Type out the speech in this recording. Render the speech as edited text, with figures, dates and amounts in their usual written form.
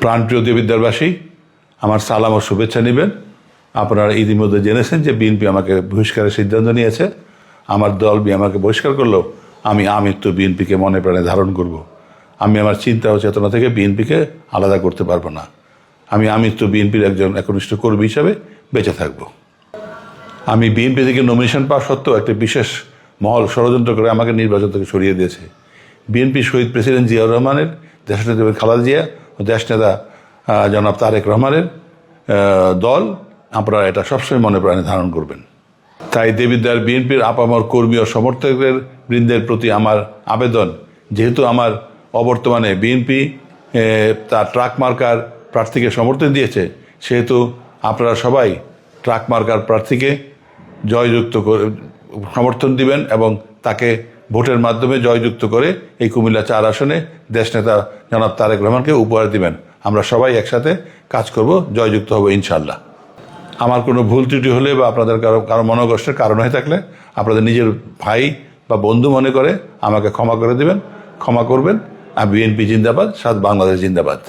প্রাণপ্রিয় দেবিদ্বারবাসী, আমার সালাম ও শুভেচ্ছা নেবেন। আপনারা ইতিমধ্যে জেনেছেন যে বিএনপি আমাকে বহিষ্কারের সিদ্ধান্ত নিয়েছে। আমার দল আমাকে বহিষ্কার করলেও আমি আমৃত্যু বিএনপিকে মনে প্রাণে ধারণ করব। আমি আমার চিন্তা ও চেতনা থেকে বিএনপিকে আলাদা করতে পারবো না। আমি আমৃত্যু বিএনপির একজন একনিষ্ঠ কর্মী হিসাবে বেঁচে থাকব। আমি বিএনপি থেকে নমিনেশন পাওয়া সত্ত্বেও একটা বিশেষ মহল ষড়যন্ত্র করে আমাকে নির্বাচন থেকে সরিয়ে দিয়েছে। বিএনপি শহীদ প্রেসিডেন্ট জিয়াউর রহমানের, দেশনেত্রী খালেদা জিয়া ও দেশনেতা জনাব তারেক রহমানের দল। আপনারা এটা সবসময় মনে প্রাণে ধারণ করবেন। তাই দেবিদ্বার বিএনপির আপামর কর্মী ও সমর্থকদের বৃন্দের প্রতি আমার আবেদন, যেহেতু আমার অবর্তমানে বিএনপি তার ট্রাক মার্কার প্রার্থীকে সমর্থন দিয়েছে, সেহেতু আপনারা সবাই ট্রাক মার্কার প্রার্থীকে জয়যুক্ত করে সমর্থন দিবেন এবং তাকে ভোটের মাধ্যমে জয়যুক্ত করে এই কুমিল্লা 4 আসনে দেশনেতা জনাব তারেক রহমানকে উপহার দিবেন। আমরা সবাই একসাথে কাজ করব, জয়যুক্ত হব ইনশাল্লাহ। আমার কোনো ভুল ত্রুটি হলে বা আপনাদের কারো মনোকষ্টের কারণ হয়ে থাকলে আপনাদের নিজের ভাই বা বন্ধু মনে করে আমাকে ক্ষমা করে দেবেন, ক্ষমা করবেন। আর বিএনপি জিন্দাবাদ, সাত বাংলাদেশ জিন্দাবাদ।